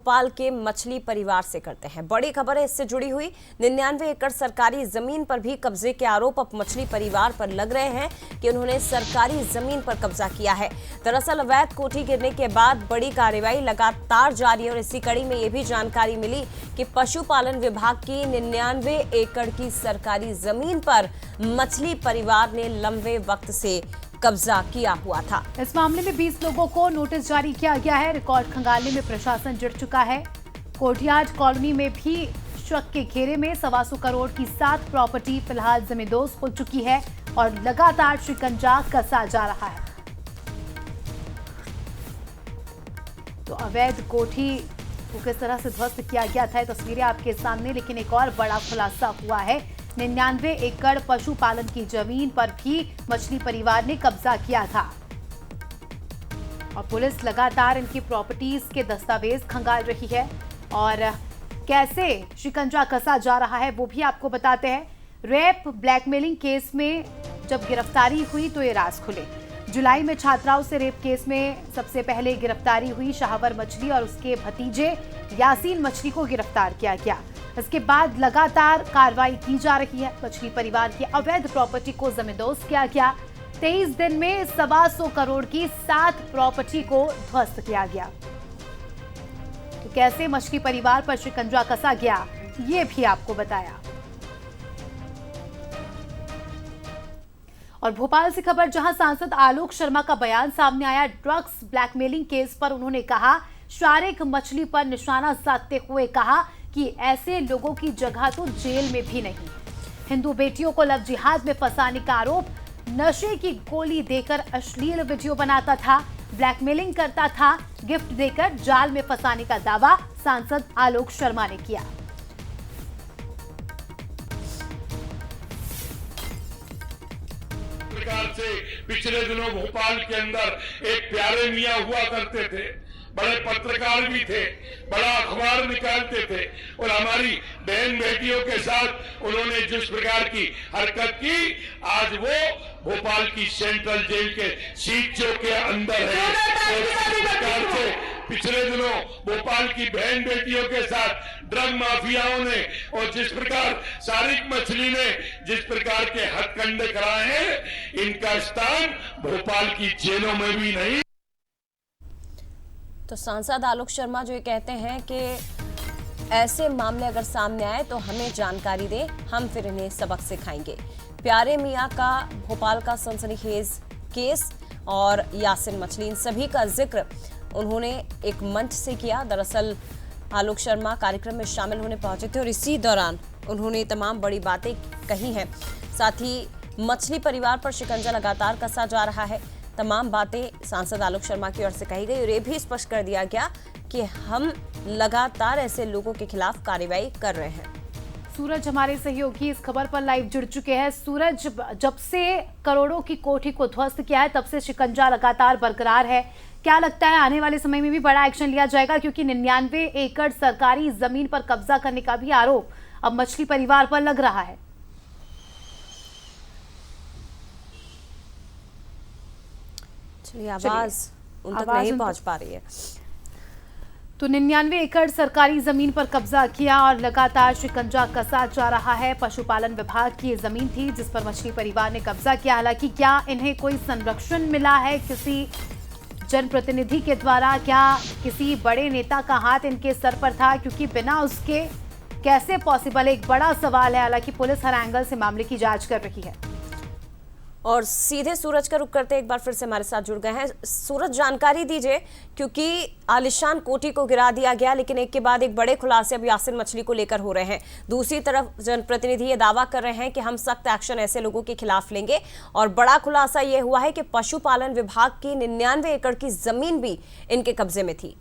भोपाल के मछली परिवार से करते हैं। बड़ी खबर है इससे जुड़ी हुई। 99 एकड़ सरकारी जमीन पर भी कब्जे के आरोप अब मछली परिवार पर लग रहे हैं कि उन्होंने सरकारी जमीन पर कब्जा किया है। दरअसल अवैध कोठी गिरने के बाद बड़ी कार्रवाई लगातार जारी है और इसी कड़ी में ये भी जानकारी मिली कि पशुपालन विभाग की 99 एकड़ की सरकारी जमीन पर मछली परिवार ने लंबे वक्त से कब्जा किया हुआ था। इस मामले में 20 लोगों को नोटिस जारी किया गया है। रिकॉर्ड खंगालने में प्रशासन जुट चुका है। कोठियाज कॉलोनी में भी शक के घेरे में 125 करोड़ की 7 प्रॉपर्टी फिलहाल जमींदोज हो चुकी है और लगातार शिकंजा कसा जा रहा है। तो अवैध कोठी को किस तरह से ध्वस्त किया गया था, तस्वीरें आपके सामने। लेकिन एक और बड़ा खुलासा हुआ है। 99 एकड़ पशुपालन की जमीन पर भी मछली परिवार ने कब्जा किया था और पुलिस लगातार इनकी प्रॉपर्टीज के दस्तावेज खंगाल रही है और कैसे शिकंजा कसा जा रहा है वो भी आपको बताते हैं। रेप ब्लैकमेलिंग केस में जब गिरफ्तारी हुई तो ये राज खुले। जुलाई में छात्राओं से रेप केस में सबसे पहले गिरफ्तारी हुई। शाहवर मछली और उसके भतीजे यासीन मछली को गिरफ्तार किया गया। इसके बाद लगातार कार्रवाई की जा रही है। मछली परिवार की अवैध प्रॉपर्टी को जमींदोज किया गया। 23 दिन में 125 करोड़ की 7 प्रॉपर्टी को ध्वस्त किया गया। तो कैसे मछली परिवार पर शिकंजा कसा गया ये भी आपको बताया। और भोपाल से खबर, जहां सांसद आलोक शर्मा का बयान सामने आया। ड्रग्स ब्लैकमेलिंग केस पर उन्होंने कहा, शारिक मछली पर निशाना साधते हुए कहा कि ऐसे लोगों की जगह तो जेल में भी नहीं। हिंदू बेटियों को लव जिहाद में फंसाने का आरोप। नशे की गोली देकर अश्लील वीडियो बनाता था, ब्लैकमेलिंग करता था, गिफ्ट देकर जाल में फंसाने का दावा सांसद आलोक शर्मा ने किया। प्रकार से पिछले दिनों भोपाल के अंदर एक प्यारे मियां हुआ करते थे, बड़े पत्रकार भी थे, बड़ा अखबार निकालते थे और हमारी बहन बेटियों के साथ उन्होंने जिस प्रकार की हरकत की, आज वो भोपाल की सेंट्रल जेल के सीटों के अंदर है। और इस प्रकार से पिछले दिनों भोपाल की बहन बेटियों के साथ ड्रग माफियाओं ने और जिस प्रकार शारिक मछली ने जिस प्रकार के हथकंडे कराए हैं, इनका स्थान भोपाल की जेलों में भी नहीं। तो सांसद आलोक शर्मा जो ये कहते हैं कि ऐसे मामले अगर सामने आए तो हमें जानकारी दें, हम फिर इन्हें सबक सिखाएंगे। प्यारे मियां का भोपाल का सनसनीखेज केस और यासीन मछली, इन सभी का जिक्र उन्होंने एक मंच से किया। दरअसल आलोक शर्मा कार्यक्रम में शामिल होने पहुंचे थे और इसी दौरान उन्होंने तमाम बड़ी बातें कही हैं। साथ ही मछली परिवार पर शिकंजा लगातार कसा जा रहा है। तमाम बातें सांसद आलोक शर्मा की ओर से कही गई और ये भी स्पष्ट कर दिया गया कि हम लगातार ऐसे लोगों के खिलाफ कार्रवाई कर रहे हैं। सूरज हमारे सहयोगी इस खबर पर लाइव जुड़ चुके हैं। सूरज, जब से करोड़ों की कोठी को ध्वस्त किया है तब से शिकंजा लगातार बरकरार है। क्या लगता है आने वाले समय में भी बड़ा एक्शन लिया जाएगा, क्योंकि 99 एकड़ सरकारी जमीन पर कब्जा करने का भी आरोप अब मछली परिवार पर लग रहा है। आवाज उन तक नहीं पहुंच पा रही है। तो 99 एकड़ सरकारी जमीन पर कब्जा किया और लगातार शिकंजा कसा जा रहा है। पशुपालन विभाग की जमीन थी जिस पर मछली परिवार ने कब्जा किया। हालांकि क्या इन्हें कोई संरक्षण मिला है किसी जनप्रतिनिधि के द्वारा, क्या किसी बड़े नेता का हाथ इनके सर पर था, क्योंकि बिना उसके कैसे पॉसिबल, एक बड़ा सवाल है। हालांकि पुलिस हर एंगल से मामले की जांच कर रही है। और सीधे सूरज का रुख करते एक बार फिर से हमारे साथ जुड़ गए हैं। सूरज, जानकारी दीजिए, क्योंकि आलिशान कोठी को गिरा दिया गया लेकिन एक के बाद एक बड़े खुलासे अब यासीन मछली को लेकर हो रहे हैं। दूसरी तरफ जनप्रतिनिधि ये दावा कर रहे हैं कि हम सख्त एक्शन ऐसे लोगों के खिलाफ लेंगे और बड़ा खुलासा ये हुआ है कि पशुपालन विभाग की 99 एकड़ की जमीन भी इनके कब्जे में थी।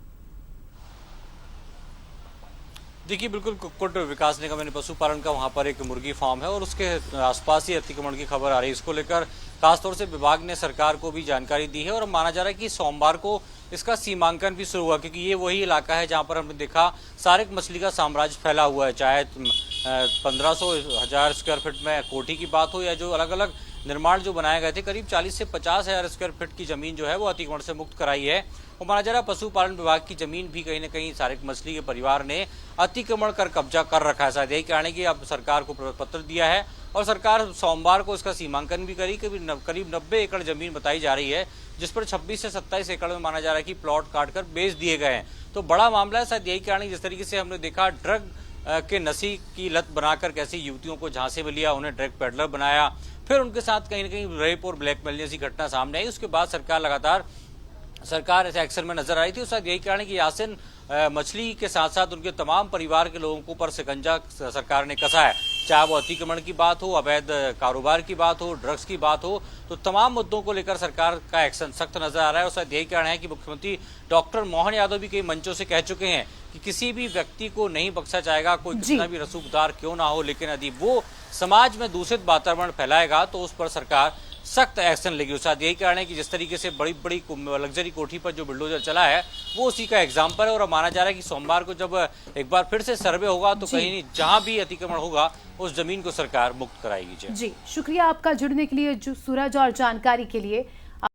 देखिए, बिल्कुल कुक्कुट विकास निगम यानी पशुपालन का वहाँ पर एक मुर्गी फार्म है और उसके आसपास ही अतिक्रमण की खबर आ रही है। इसको लेकर खासतौर से विभाग ने सरकार को भी जानकारी दी है और माना जा रहा है कि सोमवार को इसका सीमांकन भी शुरू हुआ, क्योंकि ये वही इलाका है जहाँ पर हमने देखा शारिक मछली का साम्राज्य फैला हुआ है। चाहे 1500-1000 स्क्वायर फीट में कोठी की बात हो या जो अलग अलग निर्माण जो बनाए गए थे, करीब 40 से 50 हज़ार स्क्वायर फीट की जमीन जो है वो अतिक्रमण से मुक्त कराई है। और माना जा रहा पशुपालन विभाग की जमीन भी कहीं ना कहीं सारिक मछली के परिवार ने अतिक्रमण कर कब्जा कर रखा है। शायद यही कारण है कि अब सरकार को पत्र दिया है और सरकार सोमवार को इसका सीमांकन भी करी। करीब 90 एकड़ जमीन बताई जा रही है, जिस पर 26 से 27 एकड़ में माना जा रहा है कि प्लॉट काटकर बेच दिए गए हैं। तो बड़ा मामला है। शायद यही कारण है जिस तरीके से हमने देखा ड्रग के नशे की लत बनाकर कैसे युवतियों को झांसे में लिया, उन्हें ड्रग पेडलर बनाया, फिर उनके साथ कहीं ना कहीं रेप और ब्लैकमेल जैसी घटना सामने आई। उसके बाद सरकार ऐसे एक्शन में नजर आई थी। और शायद यही कारण है कि यासिन मछली के साथ साथ उनके तमाम परिवार के लोगों के ऊपर शिकंजा सरकार ने कसा है। चाहे वो अतिक्रमण की बात हो, अवैध कारोबार की बात हो, ड्रग्स की बात हो, तो तमाम मुद्दों को लेकर सरकार का एक्शन सख्त नजर आ रहा है। और शायद यही कारण है कि मुख्यमंत्री डॉक्टर मोहन यादव भी कई मंचों से कह चुके हैं कि किसी भी व्यक्ति को नहीं बख्शा जाएगा, कोई कितना भी रसूखदार क्यों ना हो, लेकिन यदि वो समाज में दूषित वातावरण फैलाएगा तो उस पर सरकार सख्त एक्शन लेगी। शायद यही कारण है कि जिस तरीके से बड़ी बड़ी लग्जरी कोठी पर जो बुलडोजर चला है वो उसी का एग्जाम्पल है। और माना जा रहा है कि सोमवार को जब एक बार फिर से सर्वे होगा तो कहीं जहां भी अतिक्रमण होगा उस जमीन को सरकार मुक्त कराएगी। जी, शुक्रिया आपका जुड़ने के लिए सूरज और जानकारी के लिए।